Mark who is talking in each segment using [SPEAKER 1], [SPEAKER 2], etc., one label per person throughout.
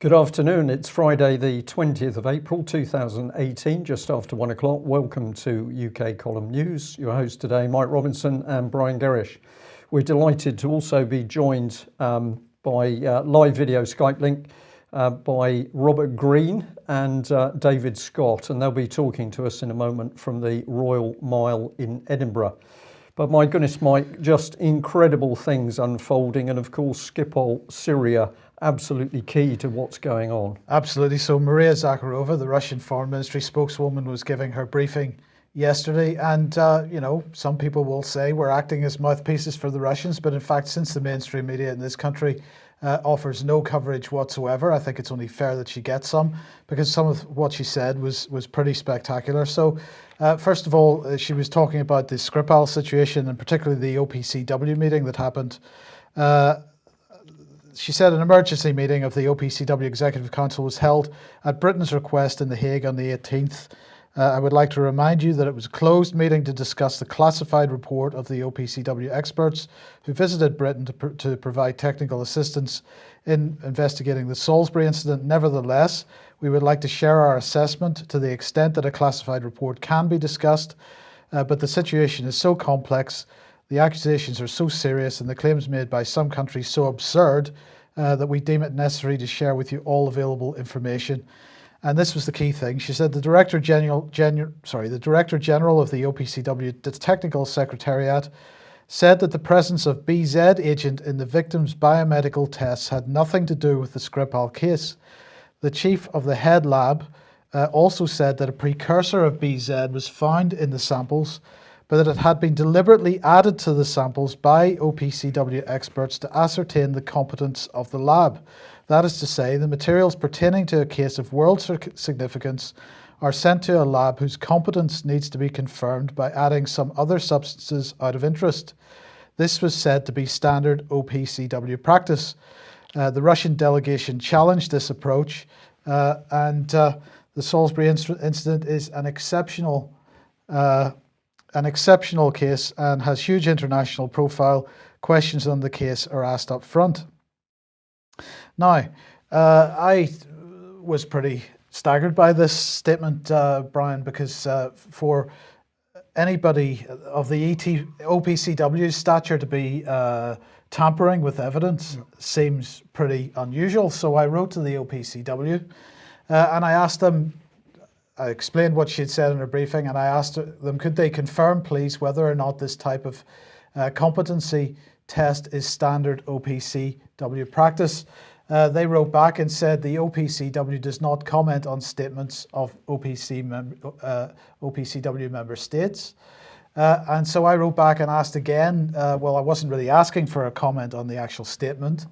[SPEAKER 1] Good afternoon. It's Friday, the 20th of April 2018, just after 1 o'clock. Welcome to UK Column News. Your host today, Mike Robinson and Brian Gerrish. We're delighted to also be joined by live video Skype link by Robert Green and David Scott, and they'll be talking to us in a moment from the Royal Mile in Edinburgh. But my goodness, Mike, just incredible things unfolding, and of course Skripal, Syria, absolutely key to what's going on.
[SPEAKER 2] Absolutely. So Maria Zakharova, the Russian Foreign Ministry spokeswoman, was giving her briefing yesterday, and some people will say we're acting as mouthpieces for the Russians, but in fact, since the mainstream media in this country offers no coverage whatsoever, I think it's only fair that she gets some, because some of what she said was pretty spectacular. So first of all, she was talking about the Skripal situation, and particularly the OPCW meeting that happened. She said an emergency meeting of the OPCW Executive Council was held at Britain's request in The Hague on the 18th. I would like to remind you that it was a closed meeting to discuss the classified report of the OPCW experts who visited Britain to provide technical assistance in investigating the Salisbury incident. Nevertheless, we would like to share our assessment to the extent that a classified report can be discussed, but the situation is so complex, the accusations are so serious, and the claims made by some countries so absurd that we deem it necessary to share with you all available information. And this was the key thing. She said the Director General of the OPCW, the Technical Secretariat, said that the presence of BZ agent in the victim's biomedical tests had nothing to do with the Skripal case. The chief of the Hedge lab also said that a precursor of BZ was found in the samples, but that it had been deliberately added to the samples by OPCW experts to ascertain the competence of the lab. That is to say, the materials pertaining to a case of world significance are sent to a lab whose competence needs to be confirmed by adding some other substances out of interest. This was said to be standard OPCW practice. The Russian delegation challenged this approach, and the Salisbury incident is an exceptional case and has huge international profile. Questions on the case are asked up front. Now, I was pretty staggered by this statement, Brian, because for anybody of the OPCW's stature to be tampering with evidence seems pretty unusual. So I wrote to the OPCW and I asked them, I explained what she had said in her briefing, and I asked them, could they confirm, please, whether or not this type of competency test is standard OPCW practice. They wrote back and said the OPCW does not comment on statements of OPCW member states. And so I wrote back and asked again, well, I wasn't really asking for a comment on the actual statement.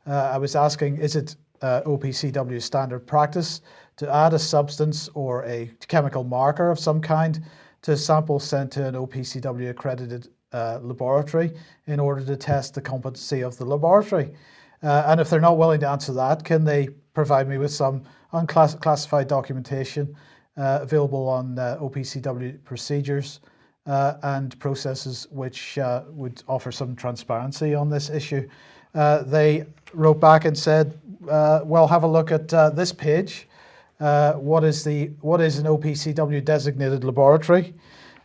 [SPEAKER 2] I was asking, is it OPCW standard practice to add a substance or a chemical marker of some kind to samples sent to an OPCW accredited laboratory in order to test the competency of the laboratory? And if they're not willing to answer that, can they provide me with some unclassified documentation available on OPCW procedures and processes which would offer some transparency on this issue? They wrote back and said, well, have a look at this page. What is an OPCW designated laboratory?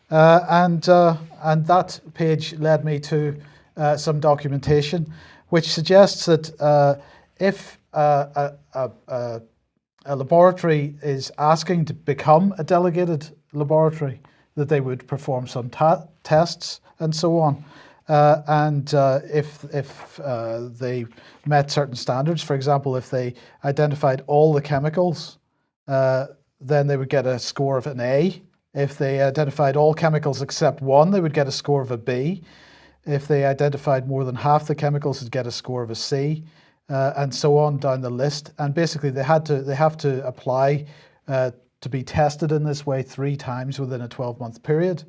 [SPEAKER 2] And that page led me to some documentation which suggests that if a laboratory is asking to become a delegated laboratory, that they would perform some tests and so on. And if they met certain standards, for example, if they identified all the chemicals, then they would get a score of an A. If they identified all chemicals except one, they would get a score of a B. If they identified more than half the chemicals, they'd get a score of a C, and so on down the list. And basically, they have to apply to be tested in this way 3 times within a 12-month period.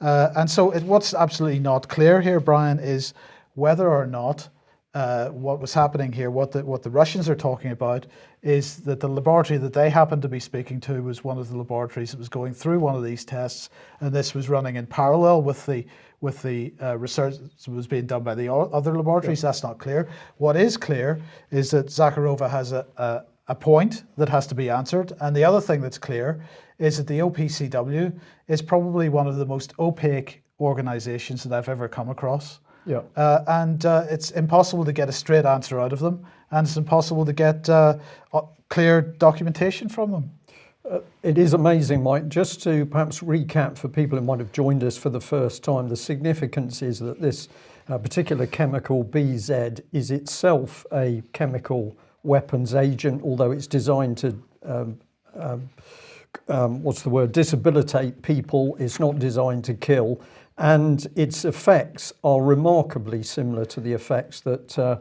[SPEAKER 2] And so what's absolutely not clear here, Brian, is whether or not what was happening here, what the Russians are talking about, is that the laboratory that they happened to be speaking to was one of the laboratories that was going through one of these tests, and this was running in parallel with the research that was being done by the other laboratories. Yeah. That's not clear. What is clear is that Zakharova has a point that has to be answered. And the other thing that's clear is that the OPCW is probably one of the most opaque organizations that I've ever come across.
[SPEAKER 1] Yeah.
[SPEAKER 2] And it's impossible to get a straight answer out of them, and it's impossible to get clear documentation from them.
[SPEAKER 1] It is amazing, Mike. Just to perhaps recap for people who might have joined us for the first time, the significance is that this particular chemical, BZ, is itself a chemical weapons agent, although it's designed to, disabilitate people. It's not designed to kill. And its effects are remarkably similar to the effects that the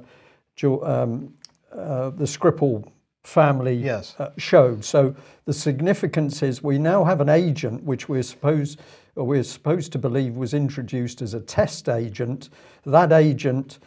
[SPEAKER 1] Skripal family showed. So the significance is we now have an agent which we're supposed to believe was introduced as a test agent. That agent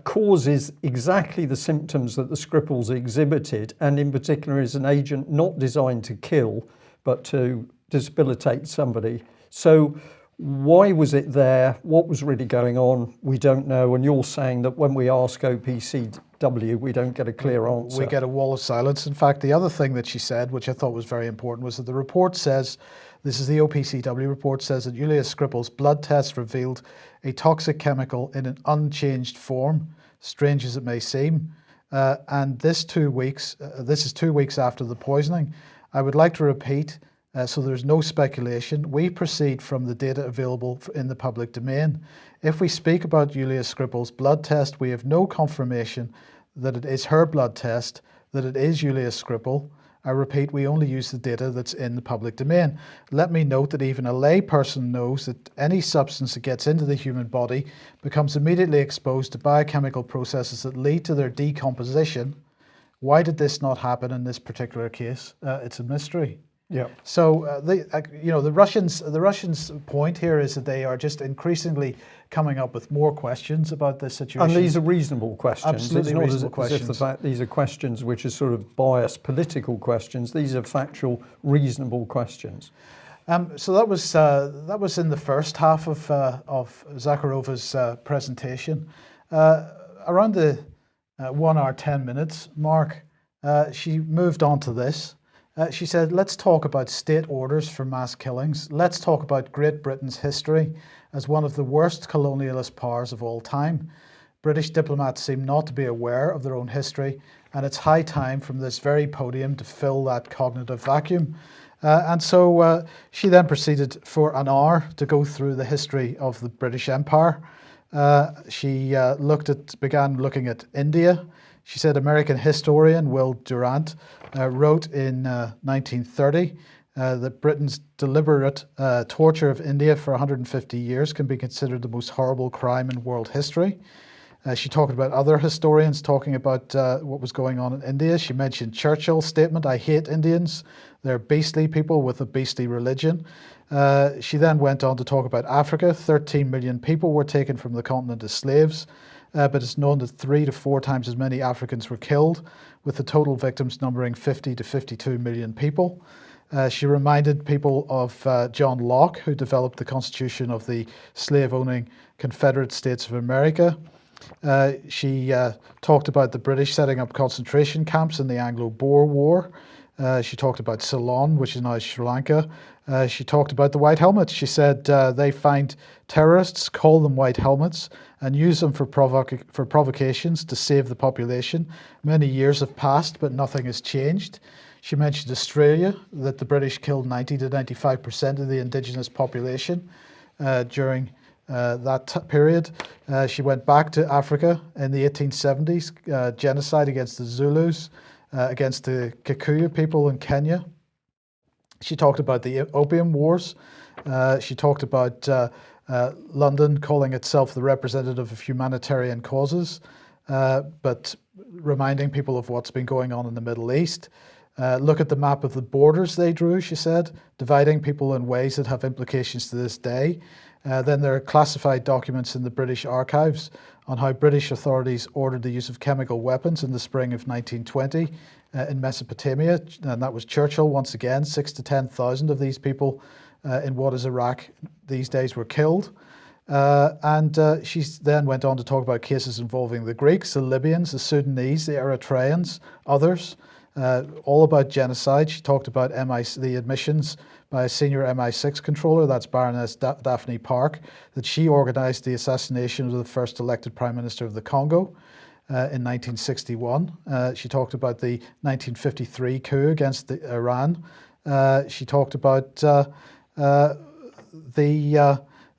[SPEAKER 1] causes exactly the symptoms that the Skripals exhibited, and in particular is an agent not designed to kill but to disabilitate somebody. So why was it there? What was really going on? We don't know. And you're saying that when we ask OPCW, we don't get a clear answer.
[SPEAKER 2] We get a wall of silence. In fact, the other thing that she said, which I thought was very important, was that the report says, this is the OPCW report, says that Julius Skripal's blood test revealed a toxic chemical in an unchanged form, strange as it may seem. And this is 2 weeks after the poisoning. I would like to repeat, so there's no speculation, we proceed from the data available in the public domain. If we speak about Julius Skripal's blood test, we have no confirmation that it is her blood test, that it is Julius Skripal. I repeat, we only use the data that's in the public domain. Let me note that even a lay person knows that any substance that gets into the human body becomes immediately exposed to biochemical processes that lead to their decomposition. Why did this not happen in this particular case? It's a mystery.
[SPEAKER 1] Yeah.
[SPEAKER 2] So the Russians' point here is that they are just increasingly coming up with more questions about this situation.
[SPEAKER 1] And these are reasonable questions.
[SPEAKER 2] Absolutely reasonable questions.
[SPEAKER 1] As if the fact these are questions which are sort of biased political questions. These are factual, reasonable questions.
[SPEAKER 2] So that was in the first half of Zakharova's presentation. Around the 1 hour 10 minutes mark, she moved on to this. She said, let's talk about state orders for mass killings. Let's talk about Great Britain's history as one of the worst colonialist powers of all time. British diplomats seem not to be aware of their own history, and it's high time from this very podium to fill that cognitive vacuum. And so she then proceeded for an hour to go through the history of the British Empire. She began looking at India. She said American historian Will Durant wrote in 1930 that Britain's deliberate torture of India for 150 years can be considered the most horrible crime in world history. She talked about other historians talking about what was going on in India. She mentioned Churchill's statement, "I hate Indians. They're beastly people with a beastly religion." She then went on to talk about Africa. 13 million people were taken from the continent as slaves. But it's known that 3 to 4 times as many Africans were killed, with the total victims numbering 50 to 52 million people. She reminded people of John Locke, who developed the Constitution of the slave-owning Confederate States of America. She talked about the British setting up concentration camps in the Anglo-Boer War. She talked about Ceylon, which is now Sri Lanka. She talked about the white helmets. She said they find terrorists, call them white helmets, and use them for provocations to save the population. Many years have passed, but nothing has changed. She mentioned Australia, that the British killed 90 to 95% of the indigenous population during that period. She went back to Africa in the 1870s, genocide against the Zulus, against the Kikuyu people in Kenya. She talked about the Opium Wars. She talked about London calling itself the representative of humanitarian causes, but reminding people of what's been going on in the Middle East. Look at the map of the borders they drew, she said, dividing people in ways that have implications to this day. Then there are classified documents in the British archives on how British authorities ordered the use of chemical weapons in the spring of 1920 in Mesopotamia. And that was Churchill once again. 6,000 to 10,000 of these people in what is Iraq these days were killed. She then went on to talk about cases involving the Greeks, the Libyans, the Sudanese, the Eritreans, others. all about genocide. She talked about the admissions by a senior MI6 controller, that's Baroness Daphne Park, that she organised the assassination of the first elected Prime Minister of the Congo in 1961. She talked about the 1953 coup against Iran. She talked about the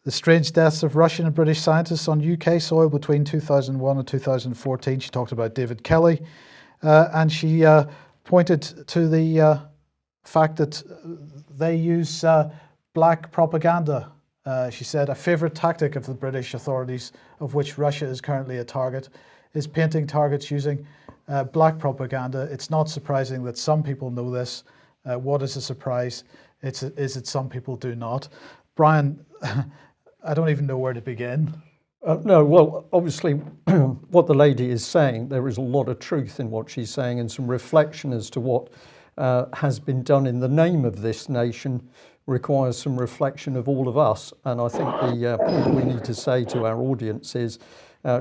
[SPEAKER 2] strange deaths of Russian and British scientists on UK soil between 2001 and 2014. She talked about David Kelly, and she pointed to the fact that they use black propaganda. She said a favourite tactic of the British authorities, of which Russia is currently a target, is painting targets using black propaganda. It's not surprising that some people know this. What is a surprise? Is that some people do not. Brian, I don't even know where to begin.
[SPEAKER 1] No, well, obviously, what the lady is saying, there is a lot of truth in what she's saying and some reflection as to what has been done in the name of this nation requires some reflection of all of us. And I think the point we need to say to our audience is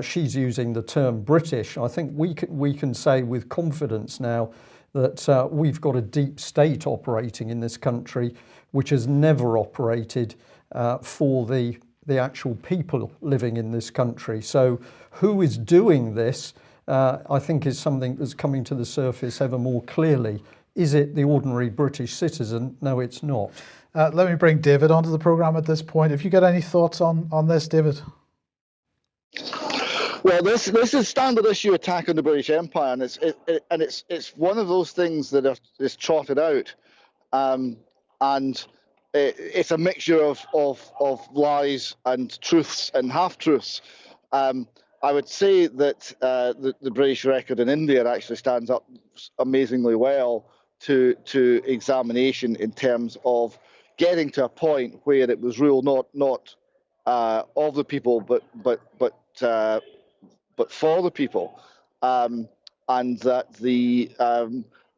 [SPEAKER 1] she's using the term British. I think we can say with confidence now that we've got a deep state operating in this country which has never operated for the actual people living in this country. So who is doing this, I think, is something that's coming to the surface ever more clearly. Is it the ordinary British citizen? No, it's not.
[SPEAKER 2] Let me bring David onto the programme at this point. Have you got any thoughts on this, David?
[SPEAKER 3] Well, this is standard issue attack on the British Empire, and it's one of those things that is trotted out, and it's a mixture of lies and truths and half truths. I would say that the British record in India actually stands up amazingly well to examination in terms of getting to a point where it was ruled not of the people, but for the people, and that the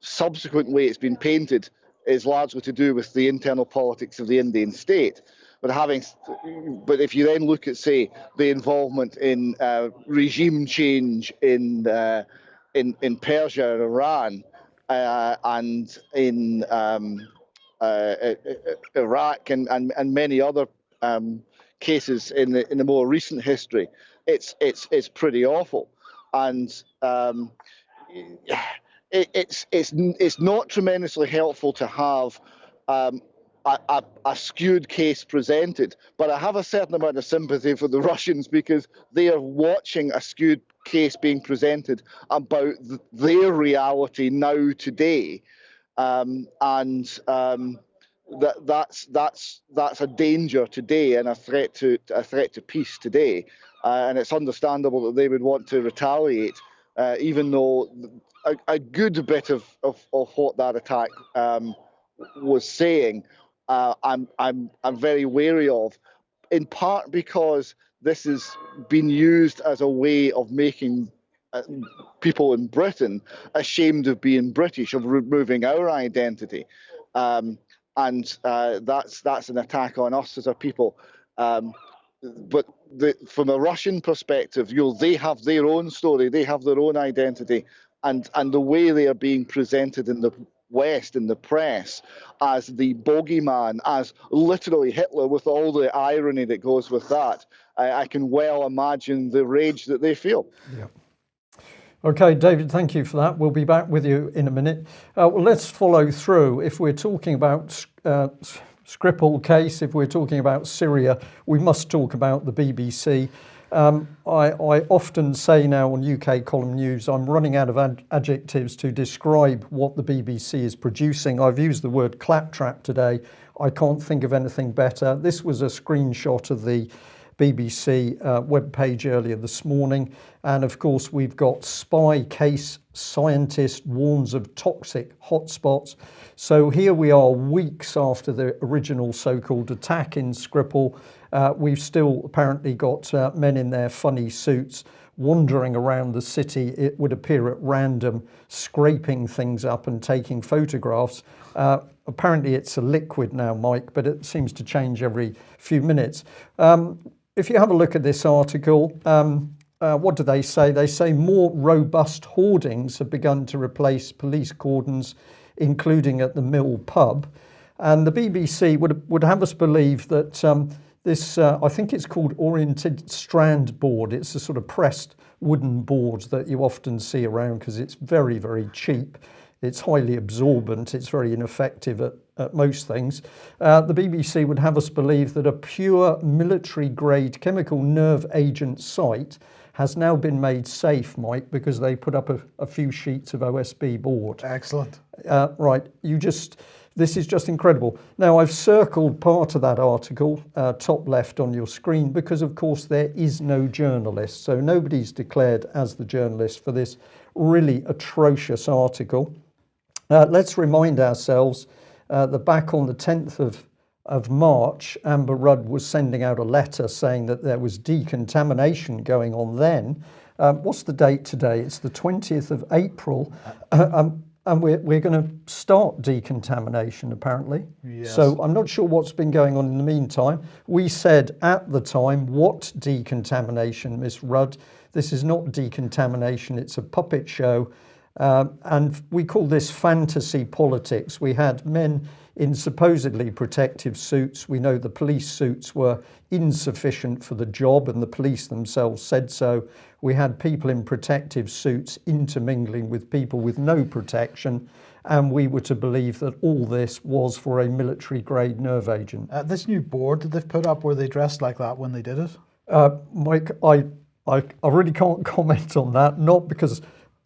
[SPEAKER 3] subsequent way it's been painted is largely to do with the internal politics of the Indian state. But if you then look at, say, the involvement in regime change in Persia and Iran, and in Iraq and many other cases in the more recent history, it's pretty awful, and it's not tremendously helpful to have a skewed case presented. But I have a certain amount of sympathy for the Russians, because they are watching a skewed case being presented about their reality now today, and that's a danger today and a threat to peace today, and it's understandable that they would want to retaliate, even though a good bit of what that attack was saying, I'm very wary of, in part because this has been used as a way of making people in Britain ashamed of being British, of removing our identity, and that's an attack on us as a people. But from a Russian perspective, they have their own story, they have their own identity, and the way they are being presented in the West, in the press, as the bogeyman, as literally Hitler, with all the irony that goes with that, I can well imagine the rage that they feel.
[SPEAKER 1] Yeah. Okay, David, thank you for that. We'll be back with you in a minute. Well, let's follow through. If we're talking about Skripal case, if we're talking about Syria, we must talk about the BBC. I often say now on UK Column News, I'm running out of adjectives to describe what the BBC is producing. I've used the word claptrap today. I can't think of anything better. This was a screenshot of the BBC webpage earlier this morning. And of course, we've got spy case scientist warns of toxic hotspots. So here we are, weeks after the original so-called attack in Skripal. We've still apparently got men in their funny suits wandering around the city, it would appear at random, scraping things up and taking photographs. Apparently it's a liquid now, Mike, but it seems to change every few minutes. If you have a look at this article, what do they say? They say more robust hoardings have begun to replace police cordons, including at the Mill pub. And the BBC would have us believe that this, I think it's called oriented strand board. It's a sort of pressed wooden board that you often see around because it's very, very cheap. It's highly absorbent. It's very ineffective at most things. The BBC would have us believe that a pure military-grade chemical nerve agent site has now been made safe, Mike, because they put up a few sheets of OSB board.
[SPEAKER 2] Excellent.
[SPEAKER 1] Right, this is just incredible. Now, I've circled part of that article, top left on your screen, because of course there is no journalist. So nobody's declared as the journalist for this really atrocious article. Let's remind ourselves that back on the 10th of March, Amber Rudd was sending out a letter saying that there was decontamination going on then. What's the date today? It's the 20th of April. And we're going to start decontamination, apparently.
[SPEAKER 2] Yes.
[SPEAKER 1] So I'm not sure what's been going on in the meantime. We said at the time, what decontamination, Miss Rudd? This is not decontamination, it's a puppet show. And we call this fantasy politics. We had men in supposedly protective suits. We know the police suits were insufficient for the job, and the police themselves said so. We had people in protective suits intermingling with people with no protection, and we were to believe that all this was for a military-grade nerve agent.
[SPEAKER 2] This new board that they've put up, were they dressed like that when they did it?
[SPEAKER 1] Mike, I really can't comment on that, not because,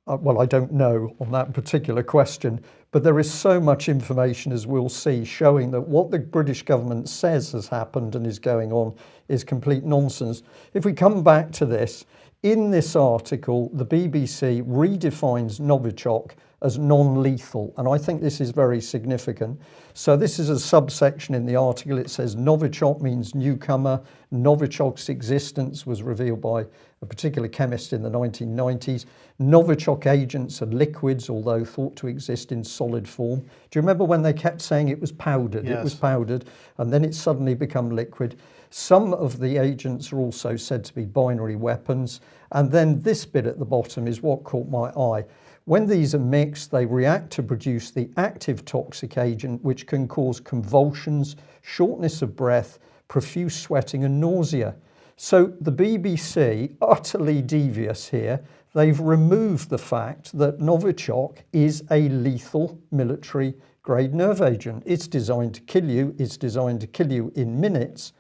[SPEAKER 1] well, I don't know on that particular question, but there is so much information, as we'll see, showing that what the British government says has happened and is going on is complete nonsense. If we come back to this, in this article, the BBC redefines Novichok as non-lethal, and I think this is very significant. So this is a subsection in the article. It says Novichok means newcomer. Novichok's existence was revealed by a particular chemist in the 1990s. Novichok agents are liquids, although thought to exist in solid form. Do you remember when they kept saying it was powdered?
[SPEAKER 2] Yes.
[SPEAKER 1] It was powdered, and then it's suddenly become liquid. Some of the agents are also said to be binary weapons. And then this bit at the bottom is what caught my eye. When these are mixed, they react to produce the active toxic agent, which can cause convulsions, shortness of breath, profuse sweating and nausea. So the BBC, utterly devious here, they've removed the fact that Novichok is a lethal military-grade nerve agent. It's designed to kill you. It's designed to kill you in minutes.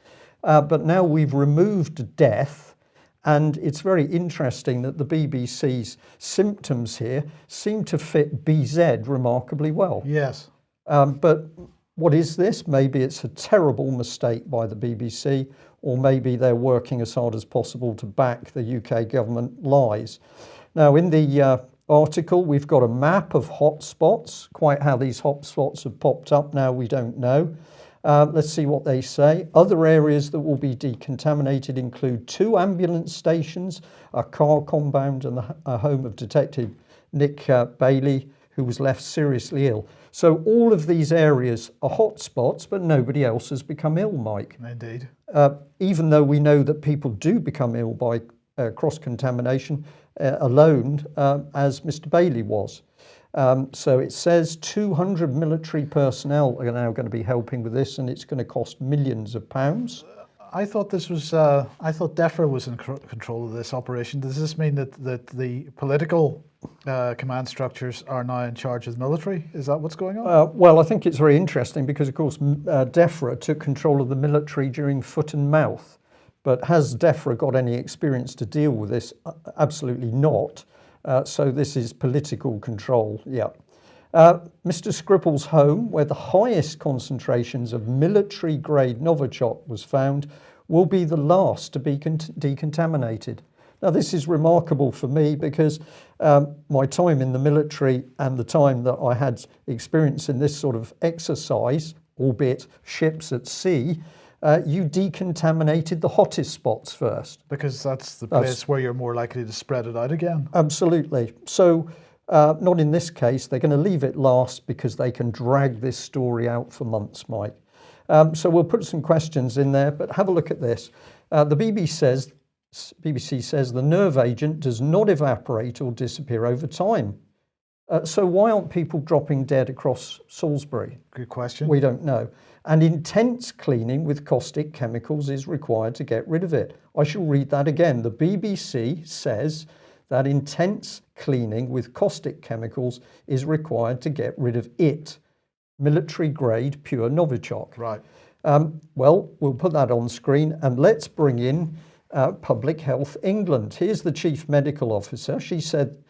[SPEAKER 1] But now we've removed death, and it's very interesting that the BBC's symptoms here seem to fit BZ remarkably well.
[SPEAKER 2] Yes.
[SPEAKER 1] But what is this? Maybe it's a terrible mistake by the BBC, or maybe they're working as hard as possible to back the UK government lies. Now, in the article, we've got a map of hotspots. Quite how these hotspots have popped up now, we don't know. Let's see what they say. Other areas that will be decontaminated include 2 ambulance stations, a car compound, and a home of Detective Nick Bailey, who was left seriously ill. So all of these areas are hotspots, but nobody else has become ill, Mike.
[SPEAKER 2] Indeed.
[SPEAKER 1] Even though we know that people do become ill by cross-contamination alone, as Mr. Bailey was. So it says 200 military personnel are now going to be helping with this, and it's going to cost millions of pounds.
[SPEAKER 2] I thought this was. I thought DEFRA was in control of this operation. Does this mean that the political command structures are now in charge of the military? Is that what's going on?
[SPEAKER 1] Well, I think it's very interesting because, of course, DEFRA took control of the military during foot and mouth. But has DEFRA got any experience to deal with this? Absolutely not. So this is political control, yeah. Mr. Skripal's home, where the highest concentrations of military-grade Novichok was found, will be the last to be decontaminated. Now, this is remarkable for me because my time in the military and the time that I had experience in this sort of exercise, albeit ships at sea, you decontaminated the hottest spots first.
[SPEAKER 2] Because that's the place where you're more likely to spread it out again.
[SPEAKER 1] Absolutely. So not in this case. They're going to leave it last because they can drag this story out for months, So we'll put some questions in there, but have a look at this. The BBC BBC says the nerve agent does not evaporate or disappear over time. So why aren't people dropping dead across Salisbury?
[SPEAKER 2] Good question.
[SPEAKER 1] We don't know. And intense cleaning with caustic chemicals is required to get rid of it. I shall read that again. The BBC says that intense cleaning with caustic chemicals is required to get rid of it. Military grade pure Novichok.
[SPEAKER 2] Right.
[SPEAKER 1] Well, we'll put that on screen, and let's bring in Public Health England. Here's the Chief Medical Officer. She said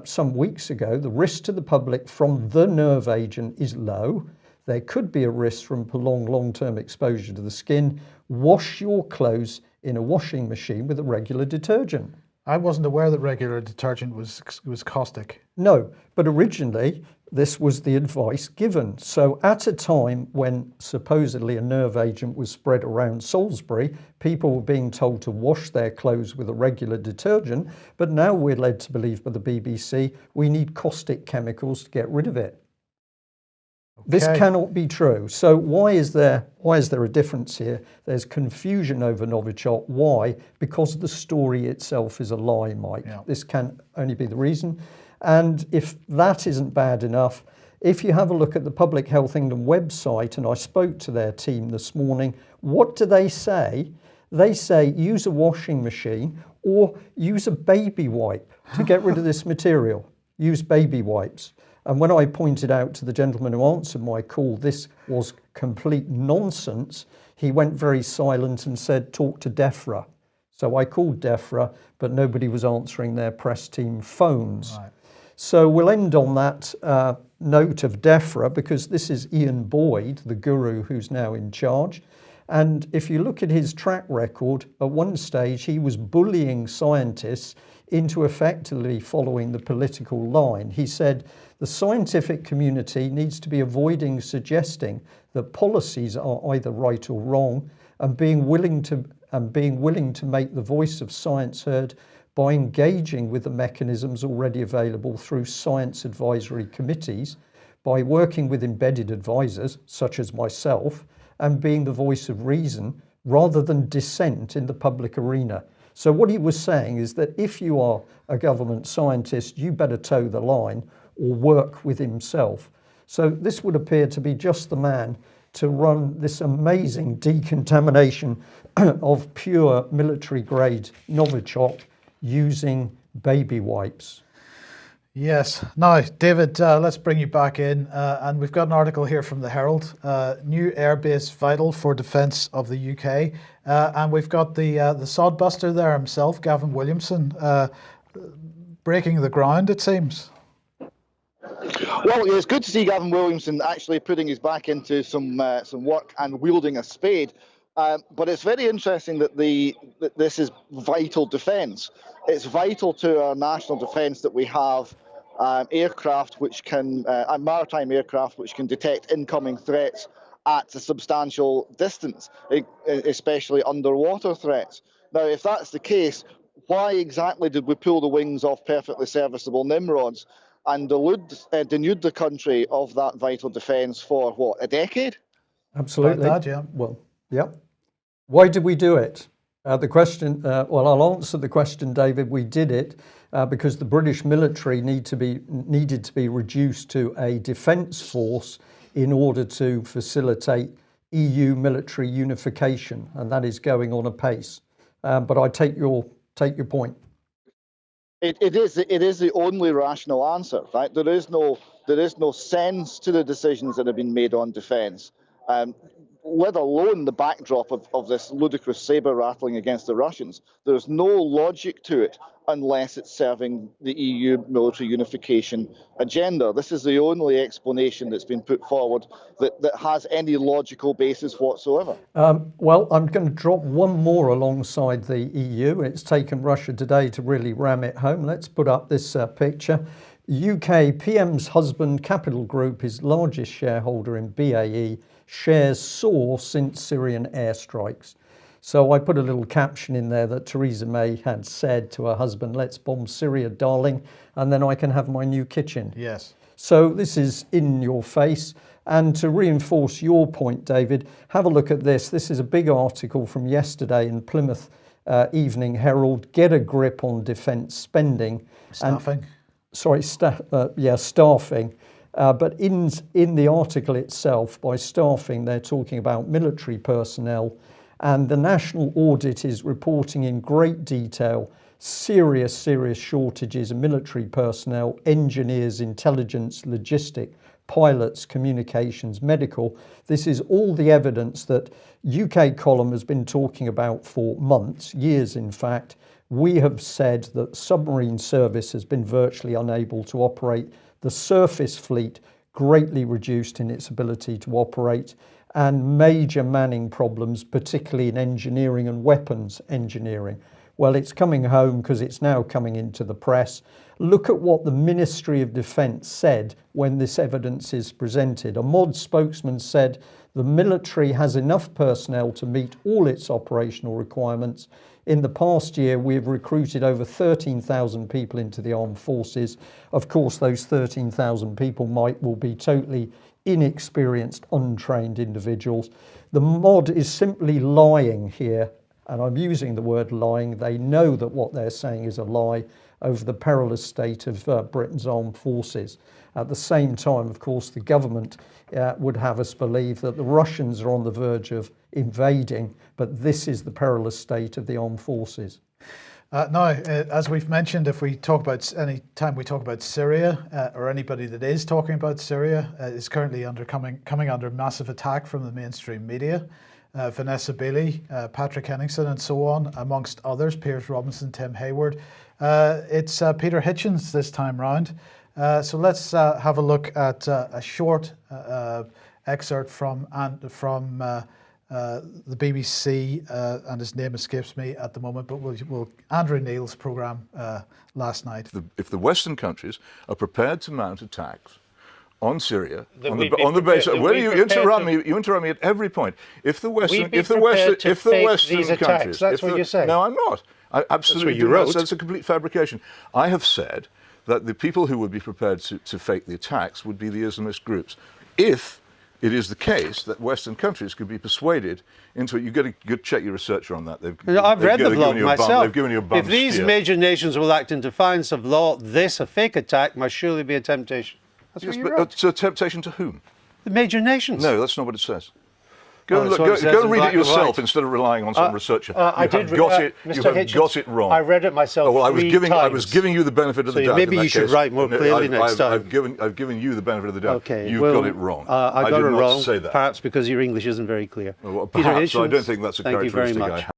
[SPEAKER 1] some weeks ago, the risk to the public from the nerve agent is low. There could be a risk from prolonged long-term exposure to the skin. Wash your clothes in a washing machine with a regular detergent.
[SPEAKER 2] I wasn't aware that regular detergent was caustic.
[SPEAKER 1] No, but originally this was the advice given. So at a time when supposedly a nerve agent was spread around Salisbury, people were being told to wash their clothes with a regular detergent, but now we're led to believe by the BBC we need caustic chemicals to get rid of it. Okay. This cannot be true. So why is there a difference here? There's confusion over Novichok. Why? Because the story itself is a lie, Mike. Yeah. This can only be the reason. And if that isn't bad enough, if you have a look at the Public Health England website, and I spoke to their team this morning, what do they say? They say use a washing machine or use a baby wipe to get rid of this material. Use baby wipes. And when I pointed out to the gentleman who answered my call, this was complete nonsense, he went very silent and said, talk to DEFRA. So I called DEFRA, but nobody was answering their press team phones. Right. So we'll end on that note of DEFRA, because this is Ian Boyd, the guru who's now in charge. And if you look at his track record, at one stage he was bullying scientists into effectively following the political line. He said the scientific community needs to be avoiding suggesting that policies are either right or wrong, and being willing to make the voice of science heard by engaging with the mechanisms already available through science advisory committees, by working with embedded advisors such as myself, and being the voice of reason rather than dissent in the public arena. So what he was saying is that if you are a government scientist, you better toe the line or work with himself. So this would appear to be just the man to run this amazing decontamination of pure military grade Novichok using baby wipes.
[SPEAKER 2] Yes. Now, David, let's bring you back in. And we've got an article here from the Herald, new airbase vital for defence of the UK. And we've got the sodbuster there himself, Gavin Williamson, breaking the ground, it seems.
[SPEAKER 3] Well, it's good to see Gavin Williamson actually putting his back into some work and wielding a spade. But it's very interesting that this is vital defence. It's vital to our national defence that we have aircraft which can, maritime aircraft which can detect incoming threats at a substantial distance, especially underwater threats. Now, if that's the case, why exactly did we pull the wings off perfectly serviceable Nimrods and denude the country of that vital defence for, what, a decade?
[SPEAKER 1] Absolutely.
[SPEAKER 2] Like that, yeah.
[SPEAKER 1] Well, yeah. Why did we do it? The question, well, I'll answer the question, David. We did it because the British military needed to be reduced to a defence force in order to facilitate EU military unification, and that is going on apace. But I take your point.
[SPEAKER 3] It is the only rational answer, right? There is no sense to the decisions that have been made on defence. Let alone the backdrop of this ludicrous sabre rattling against the Russians. There's no logic to it unless it's serving the EU military unification agenda. This is the only explanation that's been put forward that has any logical basis whatsoever.
[SPEAKER 1] Well, I'm going to drop one more alongside the EU. It's taken Russia today to really ram it home. Let's put up this picture. UK PM's husband, Capital Group, his largest shareholder in BAE, shares soar since Syrian airstrikes. So I put a little caption in there that Theresa May had said to her husband, let's bomb Syria, darling, and then I can have my new kitchen.
[SPEAKER 2] Yes.
[SPEAKER 1] So this is in your face. And to reinforce your point, David, have a look at this. This is a big article from yesterday in Plymouth Evening Herald, get a grip on defence spending.
[SPEAKER 2] Staffing.
[SPEAKER 1] Staffing. But in the article itself, by staffing, they're talking about military personnel, and the National Audit is reporting in great detail serious shortages of military personnel, engineers, intelligence, logistic, pilots, communications, medical. This is all the evidence that UK Column has been talking about for months, years in fact. We have said that submarine service has been virtually unable to operate. The surface fleet greatly reduced in its ability to operate, and major manning problems, particularly in engineering and weapons engineering. Well, it's coming home because it's now coming into the press. Look at what the Ministry of Defence said when this evidence is presented. A MOD spokesman said the military has enough personnel to meet all its operational requirements. In the past year, we have recruited over 13,000 people into the armed forces. Of course, those 13,000 people will be totally inexperienced, untrained individuals. The MOD is simply lying here, and I'm using the word lying. They know that what they're saying is a lie over the perilous state of Britain's armed forces. At the same time, of course, the government would have us believe that the Russians are on the verge of invading, but this is the perilous state of the armed forces.
[SPEAKER 2] Now, as we've mentioned, if we talk about any time we talk about Syria, or anybody that is talking about Syria, is currently coming under massive attack from the mainstream media. Vanessa Bailey, Patrick Henningsen, and so on, amongst others, Piers Robinson, Tim Hayward. It's Peter Hitchens this time round. So let's have a look at a short excerpt from the BBC, and his name escapes me at the moment, but we'll Andrew Neil's programme last night.
[SPEAKER 4] If the Western countries are prepared to mount attacks on Syria, on the basis, where you interrupt me at every point. If the Western countries,
[SPEAKER 5] that's what you're saying.
[SPEAKER 4] No, I'm not. I absolutely do not. That's a complete fabrication. I have said that the people who would be prepared to fake the attacks would be the Islamist groups. If it is the case that Western countries could be persuaded into it, you've got to check your researcher on that.
[SPEAKER 5] I've read the blog myself.
[SPEAKER 4] They've given you a bum
[SPEAKER 5] If these
[SPEAKER 4] steer.
[SPEAKER 5] major nations will act in defiance of law, this, a fake attack, must surely be a temptation. That's what you wrote.
[SPEAKER 4] It's a temptation to whom?
[SPEAKER 5] The major nations.
[SPEAKER 4] No, that's not what it says. Go and read it yourself instead of relying on some researcher.
[SPEAKER 5] I did.
[SPEAKER 4] You have got it wrong.
[SPEAKER 5] I read it myself.
[SPEAKER 4] Oh, well, I was
[SPEAKER 5] times.
[SPEAKER 4] giving you the benefit of the doubt.
[SPEAKER 5] Maybe you should write more clearly next time.
[SPEAKER 4] I've given you the benefit of the doubt.
[SPEAKER 5] Okay,
[SPEAKER 4] You've got it wrong.
[SPEAKER 5] I got it wrong.
[SPEAKER 4] Say that.
[SPEAKER 5] Perhaps because your English isn't very clear.
[SPEAKER 4] Well, perhaps. I don't think that's a characteristic I have.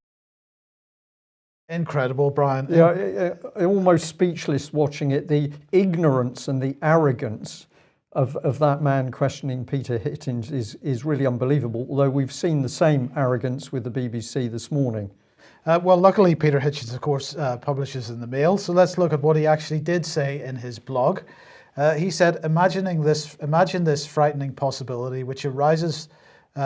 [SPEAKER 2] Incredible, Brian.
[SPEAKER 1] Yeah, almost speechless watching it. The ignorance and the arrogance of that man questioning Peter Hitchens is really unbelievable, although we've seen the same arrogance with the BBC this morning.
[SPEAKER 2] Well, luckily, Peter Hitchens, of course, publishes in the Mail. So let's look at what he actually did say in his blog. He said, imagine this frightening possibility which arises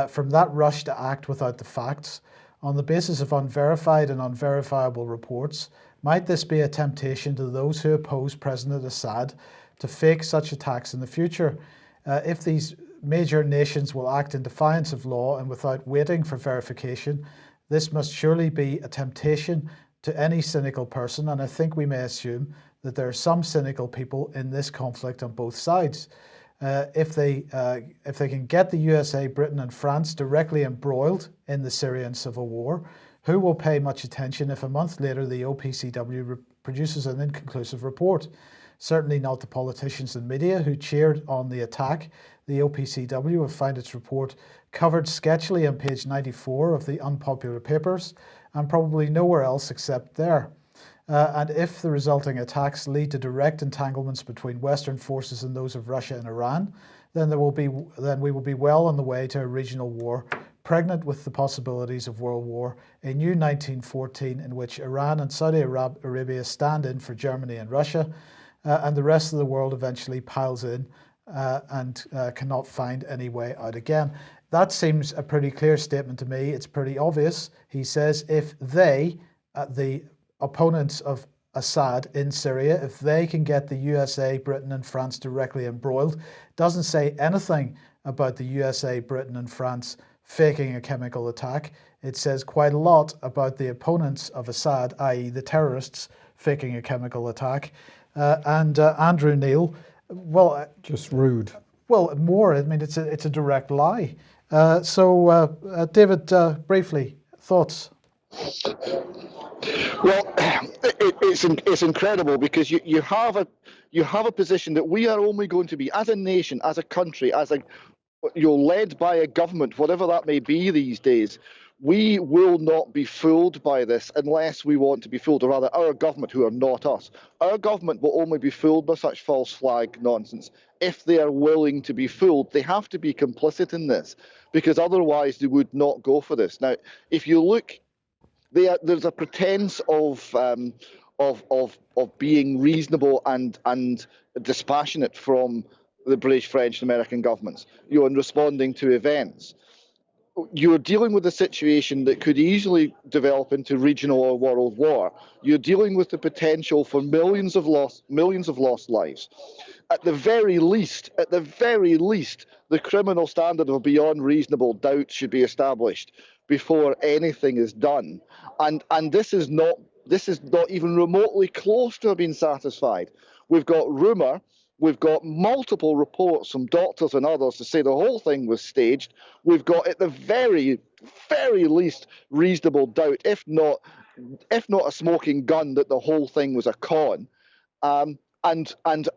[SPEAKER 2] from that rush to act without the facts on the basis of unverified and unverifiable reports. Might this be a temptation to those who oppose President Assad to fake such attacks in the future? If these major nations will act in defiance of law and without waiting for verification, this must surely be a temptation to any cynical person, and I think we may assume that there are some cynical people in this conflict on both sides. If they can get the USA, Britain and France directly embroiled in the Syrian civil war, who will pay much attention if a month later the OPCW produces an inconclusive report? Certainly not the politicians and media who cheered on the attack. The OPCW will find its report covered sketchily on page 94 of the unpopular papers, and probably nowhere else except there. And if the resulting attacks lead to direct entanglements between Western forces and those of Russia and Iran, then we will be well on the way to a regional war, pregnant with the possibilities of world war, a new 1914 in which Iran and Saudi Arabia stand in for Germany and Russia, and the rest of the world eventually piles in and cannot find any way out again. That seems a pretty clear statement to me. It's pretty obvious. He says if they, the opponents of Assad in Syria, if they can get the USA, Britain and France directly embroiled, doesn't say anything about the USA, Britain and France faking a chemical attack. It says quite a lot about the opponents of Assad, i.e. the terrorists, faking a chemical attack. And Andrew Neil, well...
[SPEAKER 1] Just rude.
[SPEAKER 2] Well, more, I mean, it's a direct lie. So, David, briefly, thoughts?
[SPEAKER 3] Well, it's incredible because you have a position that we are only going to be, as a nation, as a country, you're led by a government, whatever that may be these days. We will not be fooled by this unless we want to be fooled, or rather our government, who are not us. Our government will only be fooled by such false flag nonsense if they are willing to be fooled. They have to be complicit in this, because otherwise they would not go for this. Now, if you look, there's a pretense of being reasonable and dispassionate from the British, French, and American governments, in responding to events. You're dealing with a situation that could easily develop into regional or world war. You're dealing with the potential for millions of lost lives. At the very least, the criminal standard of beyond reasonable doubt should be established before anything is done. And this is not even remotely close to being satisfied. We've got rumour. We've got multiple reports from doctors and others to say the whole thing was staged. We've got, at the very, very least, reasonable doubt, if not a smoking gun, that the whole thing was a con. And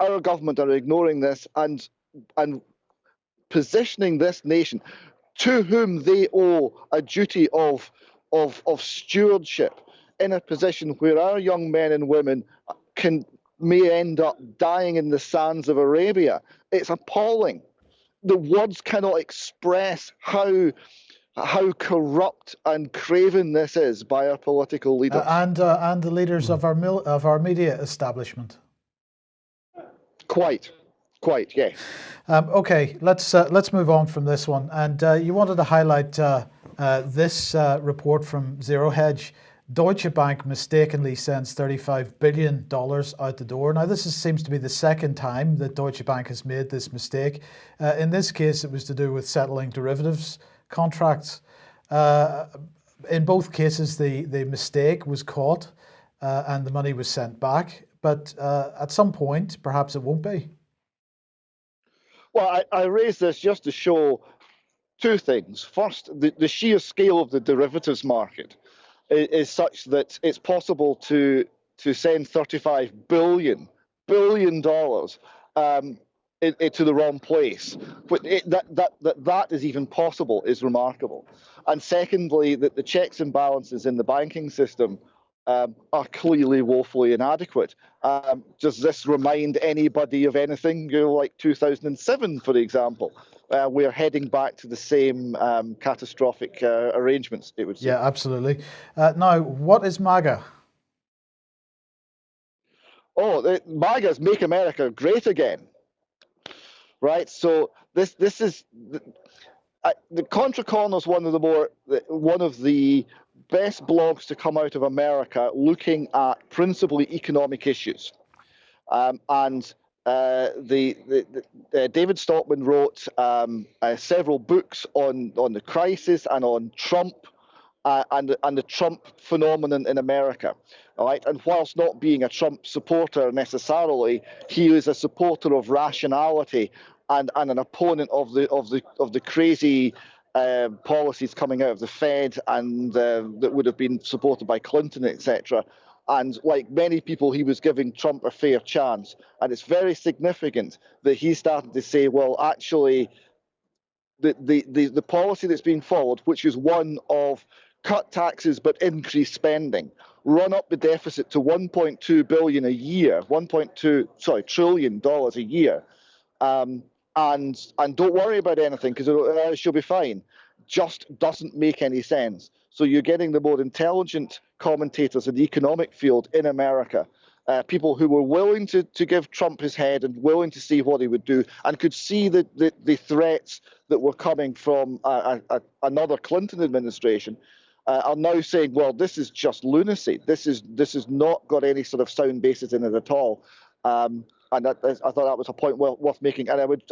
[SPEAKER 3] our government are ignoring this and positioning this nation, to whom they owe a duty of stewardship, in a position where our young men and women may end up dying in the sands of Arabia. It's appalling. The words cannot express how corrupt and craven this is by our political leaders
[SPEAKER 2] and the leaders of our media establishment.
[SPEAKER 3] Quite, yeah.
[SPEAKER 2] Okay, let's move on from this one. And you wanted to highlight this report from Zero Hedge. Deutsche Bank mistakenly sends $35 billion out the door. Now, this seems to be the second time that Deutsche Bank has made this mistake. In this case, it was to do with settling derivatives contracts. In both cases, the mistake was caught and the money was sent back. But at some point, perhaps it won't be.
[SPEAKER 3] Well, I raised this just to show two things. First, the sheer scale of the derivatives market is such that it's possible to send $35 billion to the wrong place. But that is even possible is remarkable. And secondly, that the checks and balances in the banking system are clearly woefully inadequate. Does this remind anybody of anything like 2007, for example? We're heading back to the same catastrophic arrangements, it would seem.
[SPEAKER 2] Yeah, absolutely. Now, what is MAGA?
[SPEAKER 3] MAGA is Make America Great Again, right? So this is the Contra Corner is one of the best blogs to come out of America, looking at principally economic issues, David Stockman wrote several books on the crisis and on Trump and the Trump phenomenon in America. All right, and whilst not being a Trump supporter necessarily, he is a supporter of rationality and an opponent of the crazy policies coming out of the Fed and that would have been supported by Clinton, etc. And like many people, he was giving Trump a fair chance. And it's very significant that he started to say, well, actually, the policy that's being followed, which is one of cut taxes but increase spending, run up the deficit to $1.2 billion a year, trillion dollars a year, and don't worry about anything because she'll be fine, just doesn't make any sense. So you're getting the more intelligent commentators in the economic field in America, people who were willing to give Trump his head and willing to see what he would do and could see the threats that were coming from another Clinton administration, are now saying, well, this is just lunacy. This is not got any sort of sound basis in it at all. And I thought that was a point worth making. And I would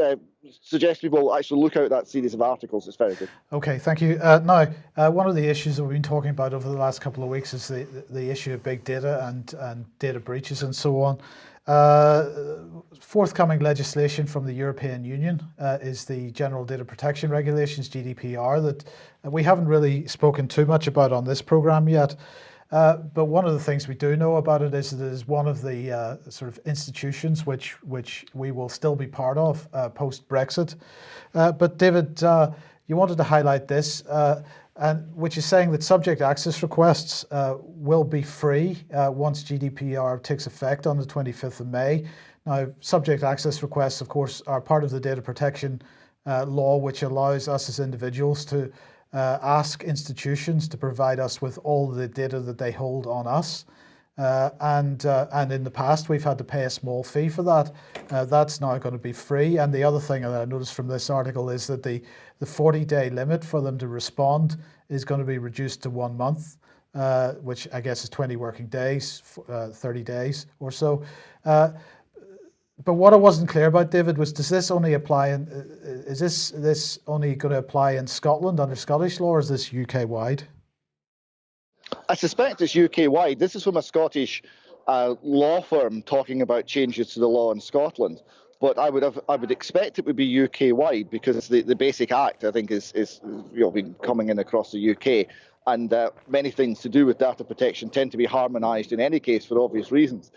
[SPEAKER 3] suggest people actually look out that series of articles. It's very good.
[SPEAKER 2] Okay, thank you. Now, one of the issues that we've been talking about over the last couple of weeks is the issue of big data and data breaches and so on. Forthcoming legislation from the European Union is the General Data Protection Regulations, GDPR, that we haven't really spoken too much about on this program yet. But one of the things we do know about it is that it is one of the sort of institutions which we will still be part of post-Brexit. But David, you wanted to highlight this, and which is saying that subject access requests will be free once GDPR takes effect on the 25th of May. Now, subject access requests, of course, are part of the data protection law, which allows us as individuals to ask institutions to provide us with all the data that they hold on us. And in the past, we've had to pay a small fee for that. That's now going to be free. And the other thing that I noticed from this article is that the 40-day limit for them to respond is going to be reduced to 1 month, which I guess is 20 working days, 30 days or so. But what I wasn't clear about, David, was does this only apply in, is this only going to apply in Scotland under Scottish law, or is this UK-wide?
[SPEAKER 3] I suspect it's UK-wide. This is from a Scottish law firm talking about changes to the law in Scotland. But I would expect it would be UK-wide because the Basic Act, I think, is been coming in across the UK, and many things to do with data protection tend to be harmonised in any case for obvious reasons.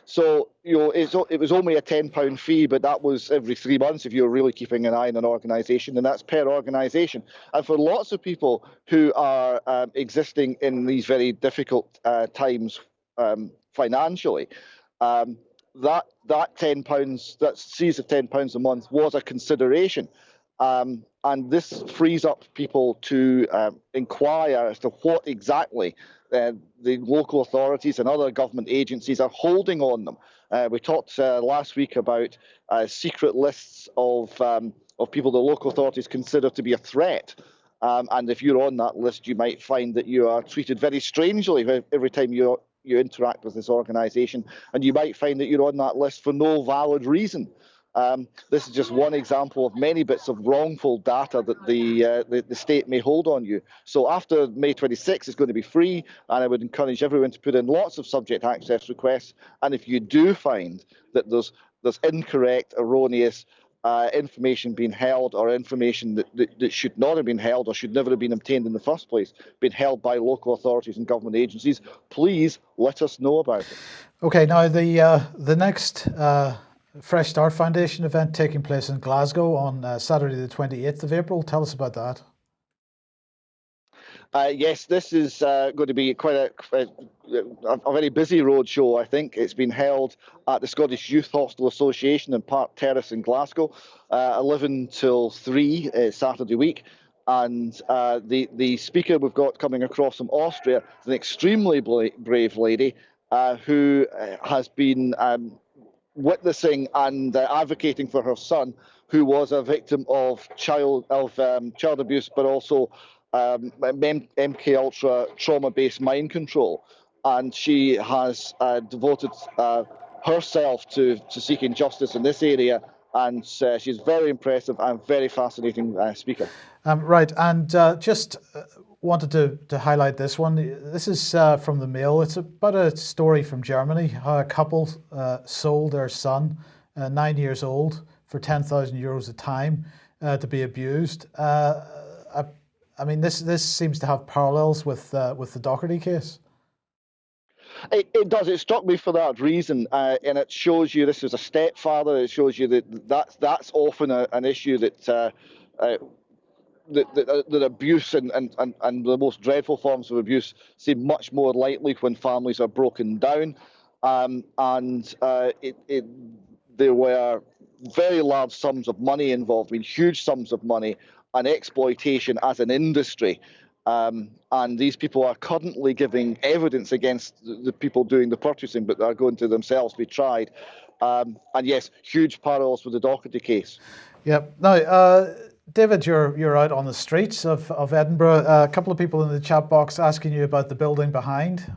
[SPEAKER 3] So it was only a £10 fee, but that was every 3 months if you were really keeping an eye on an organisation, and that's per organisation. And for lots of people who are existing in these very difficult times financially, that £10, that series of £10 a month was a consideration. And this frees up people to inquire as to what exactly the local authorities and other government agencies are holding on them. We talked last week about secret lists of people the local authorities consider to be a threat. And if you're on that list, you might find that you are treated very strangely every time you interact with this organisation, and you might find that you're on that list for no valid reason. This is just one example of many bits of wrongful data that the state may hold on you. So after May 26, it's going to be free, and I would encourage everyone to put in lots of subject access requests. And if you do find that there's incorrect, erroneous information being held, or information that should not have been held or should never have been obtained in the first place, been held by local authorities and government agencies, please let us know about it.
[SPEAKER 2] Okay, now the next Fresh Start Foundation event taking place in Glasgow on Saturday the 28th of April. Tell us about that.
[SPEAKER 3] Yes, this is going to be quite a very busy roadshow, I think. It's been held at the Scottish Youth Hostel Association in Park Terrace in Glasgow, 11 till 3 Saturday week. And the speaker we've got coming across from Austria is an extremely brave lady who has been witnessing and advocating for her son, who was a victim of child abuse, but also MK Ultra trauma-based mind control, and she has devoted herself to seeking justice in this area, and she's very impressive and very fascinating speaker.
[SPEAKER 2] Right, and just wanted to highlight this one. This is from the Mail. It's about a story from Germany, how a couple sold their son, 9 years old, for €10,000 a time to be abused. I mean, this seems to have parallels with the Doherty case.
[SPEAKER 3] It does. It struck me for that reason, and it shows you this was a stepfather. It shows you that's often an issue that abuse and the most dreadful forms of abuse seem much more likely when families are broken down, there were very large sums of money involved. I mean, huge sums of money, and exploitation as an industry. And these people are currently giving evidence against the people doing the purchasing, but they're going to themselves be tried. And yes, huge parallels with the Doherty case.
[SPEAKER 2] Yep. Now, David, you're out on the streets of Edinburgh. A couple of people in the chat box asking you about the building behind.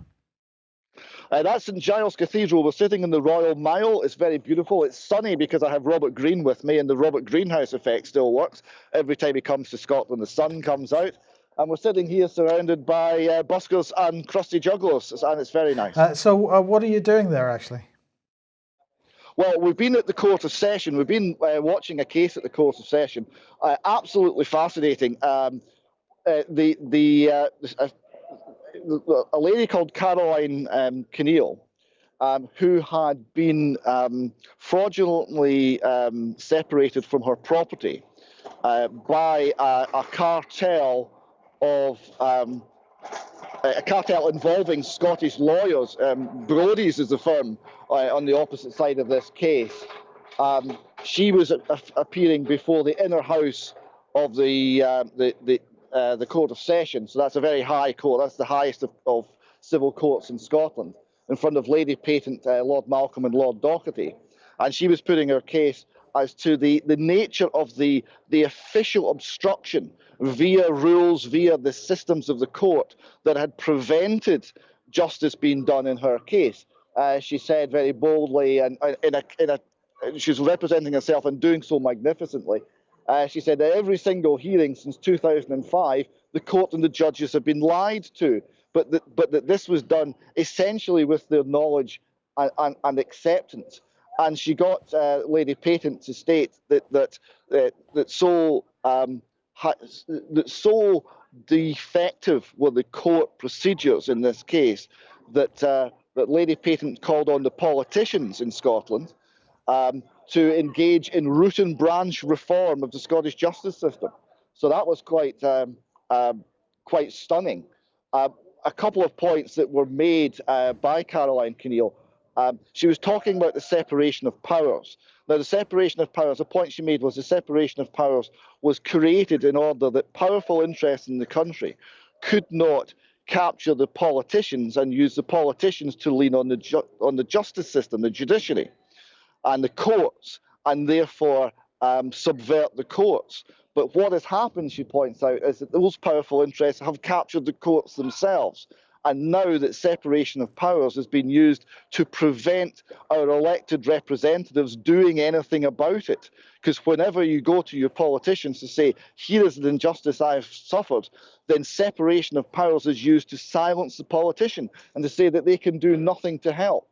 [SPEAKER 3] That's St Giles Cathedral. We're sitting in the Royal Mile. It's very beautiful. It's sunny because I have Robert Greene with me, and the Robert Greenhouse effect still works. Every time he comes to Scotland, the sun comes out. And we're sitting here surrounded by buskers and crusty jugglers, and it's very nice.
[SPEAKER 2] So what are you doing there, actually?
[SPEAKER 3] Well, we've been at the Court of Session. We've been watching a case at the Court of Session. Absolutely fascinating. A lady called Caroline Keneal, who had been fraudulently separated from her property by a cartel involving Scottish lawyers. Brodie's is the firm on the opposite side of this case. She was appearing before the inner house of the Court of Session. So that's a very high court. That's the highest of civil courts in Scotland, in front of Lady Patent, Lord Malcolm and Lord Doherty. And she was putting her case as to the nature of the official obstruction via rules, via the systems of the court that had prevented justice being done in her case. She said very boldly, and she's representing herself and doing so magnificently. She said that every single hearing since 2005, the court and the judges have been lied to, but that this was done essentially with their knowledge and acceptance. And she got Lady Patent to state that so defective were the court procedures in this case that Lady Patent called on the politicians in Scotland to engage in root and branch reform of the Scottish justice system. So that was quite stunning. A couple of points that were made by Caroline Keneal. She was talking about the separation of powers. Now, the separation of powers, the point she made was the separation of powers was created in order that powerful interests in the country could not capture the politicians and use the politicians to lean on the justice system, the judiciary, and the courts, and therefore subvert the courts. But what has happened, she points out, is that those powerful interests have captured the courts themselves. And now that separation of powers has been used to prevent our elected representatives doing anything about it. Because whenever you go to your politicians to say, here is the injustice I've suffered, then separation of powers is used to silence the politician and to say that they can do nothing to help.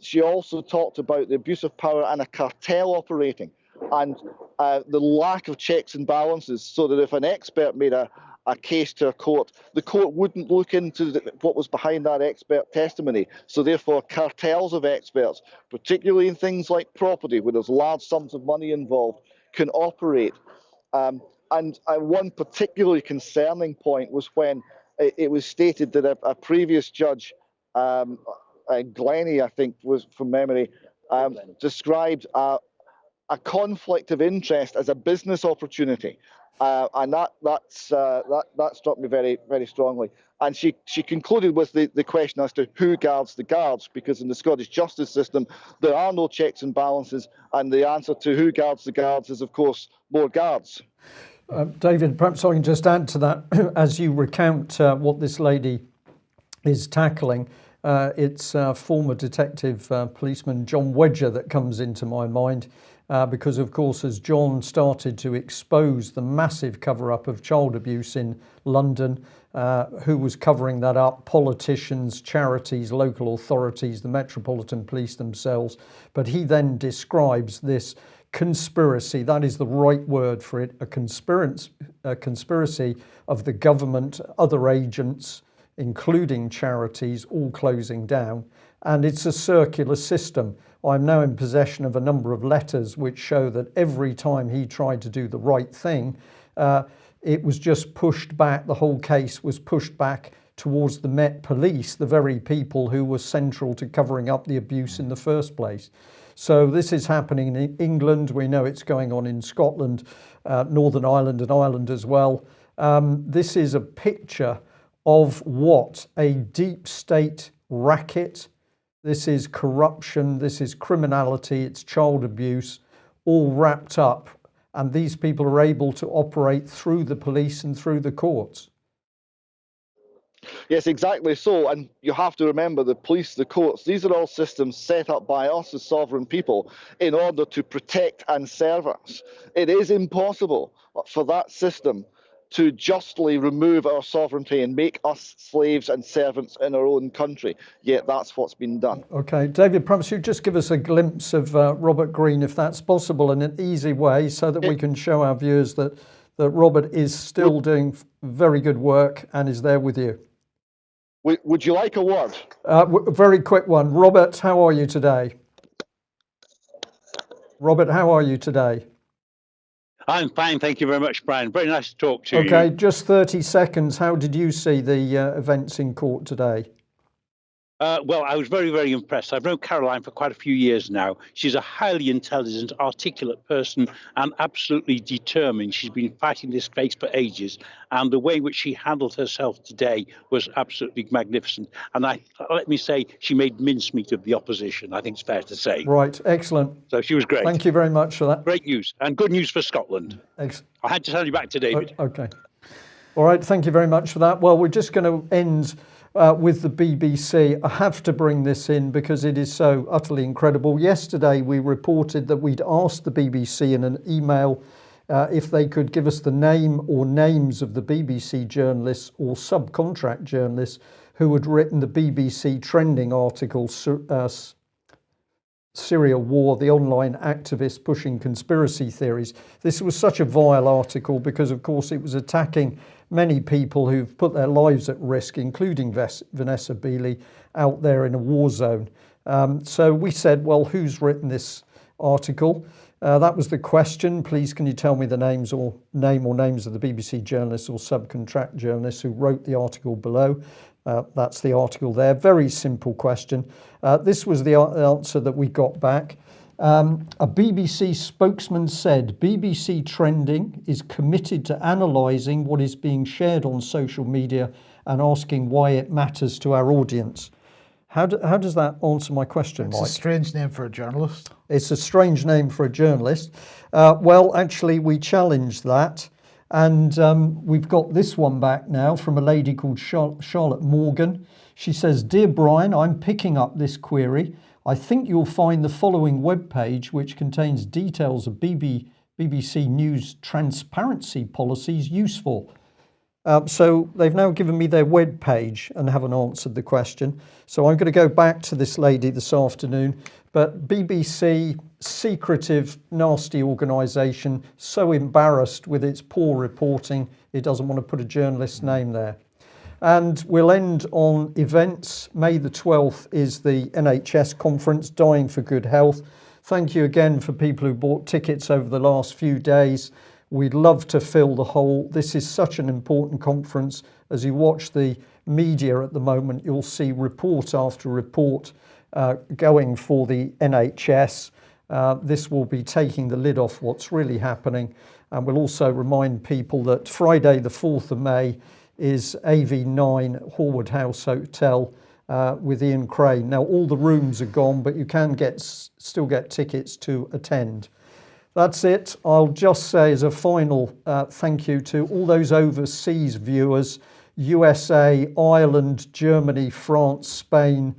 [SPEAKER 3] She also talked about the abuse of power and a cartel operating, and the lack of checks and balances, so that if an expert made a case to a court, the court wouldn't look into what was behind that expert testimony. So therefore, cartels of experts, particularly in things like property, where there's large sums of money involved, can operate. And one particularly concerning point was when it was stated that a previous judge, Glennie, I think was from memory, described a conflict of interest as a business opportunity. And that struck me very, very strongly. And she concluded with the question as to who guards the guards, because in the Scottish justice system, there are no checks and balances. And the answer to who guards the guards is, of course, more guards.
[SPEAKER 1] David, perhaps I can just add to that. As you recount what this lady is tackling, it's former detective policeman John Wedger that comes into my mind. Because, of course, as John started to expose the massive cover-up of child abuse in London, who was covering that up? Politicians, charities, local authorities, the Metropolitan Police themselves. But he then describes this conspiracy, that is the right word for it, a conspiracy of the government, other agents, including charities, all closing down. And it's a circular system. I'm now in possession of a number of letters which show that every time he tried to do the right thing, it was just pushed back. The whole case was pushed back towards the Met Police, the very people who were central to covering up the abuse in the first place. So this is happening in England. We know it's going on in Scotland, Northern Ireland and Ireland as well. This is a picture of what a deep state racket. This is corruption, this is criminality, it's child abuse, all wrapped up. And these people are able to operate through the police and through the courts.
[SPEAKER 3] Yes, exactly so. And you have to remember the police, the courts, these are all systems set up by us as sovereign people in order to protect and serve us. It is impossible for that system to justly remove our sovereignty and make us slaves and servants in our own country. Yet that's what's been done.
[SPEAKER 1] Okay, David, perhaps you just give us a glimpse of Robert Greene, if that's possible, in an easy way, so that we can show our viewers that Robert is still doing very good work and is there with you.
[SPEAKER 3] Would you like a word?
[SPEAKER 1] Very quick one. Robert, how are you today? Robert, how are you today?
[SPEAKER 6] I'm fine, thank you very much, Brian. Very nice to talk to you.
[SPEAKER 1] Okay, just 30 seconds. How did you see the events in court today?
[SPEAKER 6] Well, I was very, very impressed. I've known Caroline for quite a few years now. She's a highly intelligent, articulate person and absolutely determined. She's been fighting this case for ages. And the way in which she handled herself today was absolutely magnificent. And let me say, she made mincemeat of the opposition, I think it's fair to say.
[SPEAKER 1] Right, excellent.
[SPEAKER 6] So she was great.
[SPEAKER 1] Thank you very much for that.
[SPEAKER 6] Great news, and good news for Scotland. I had to send you back to David.
[SPEAKER 1] Okay. All right, thank you very much for that. Well, we're just going to end with the BBC. I have to bring this in because it is so utterly incredible. Yesterday, we reported that we'd asked the BBC in an email if they could give us the name or names of the BBC journalists or subcontract journalists who had written the BBC trending article, Syria War, the online activist pushing conspiracy theories. This was such a vile article because, of course, it was attacking many people who've put their lives at risk, including Vanessa Beeley, out there in a war zone. So we said, well, who's written this article? That was the question. Please, can you tell me the names or names of the BBC journalists or subcontract journalists who wrote the article below? That's the article there. Very simple question. This was the answer that we got back. A BBC spokesman said, BBC Trending is committed to analysing what is being shared on social media and asking why it matters to our audience. How does that answer my question, Mike?
[SPEAKER 2] It's a strange name for a journalist. It's
[SPEAKER 1] a strange name for a journalist. Well, actually, we challenged that. And we've got this one back now from a lady called Charlotte Morgan. She says, Dear Brian, I'm picking up this query. I think you'll find the following webpage, which contains details of BBC News transparency policies, useful. So they've now given me their web page and haven't answered the question. So I'm going to go back to this lady this afternoon. But BBC, secretive, nasty organisation, so embarrassed with its poor reporting, it doesn't want to put a journalist's name there. And we'll end on events. May the 12th is the NHS conference, Dying for Good Health. Thank you again for people who bought tickets over the last few days. We'd love to fill the hole. This is such an important conference. As you watch the media at the moment, you'll see report after report going for the NHS. This will be taking the lid off what's really happening. And we'll also remind people that Friday the 4th of May is AV9 Horwood House Hotel with Ian Crane. Now all the rooms are gone, but you can still get tickets to attend. That's it. I'll just say as a final thank you to all those overseas viewers, USA, Ireland, Germany, France, Spain,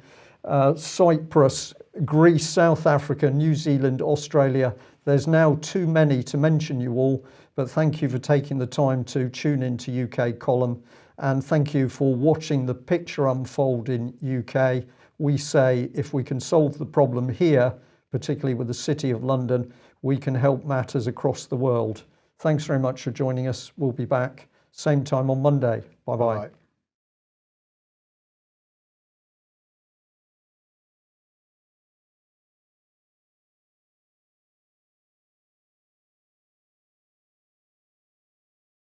[SPEAKER 1] Cyprus, Greece, South Africa, New Zealand, Australia. There's now too many to mention you all, but thank you for taking the time to tune into UK Column, and thank you for watching the picture unfold in UK. We say if we can solve the problem here, particularly with the City of London, we can help matters across the world. Thanks very much for joining us. We'll be back same time on Monday. Bye-bye.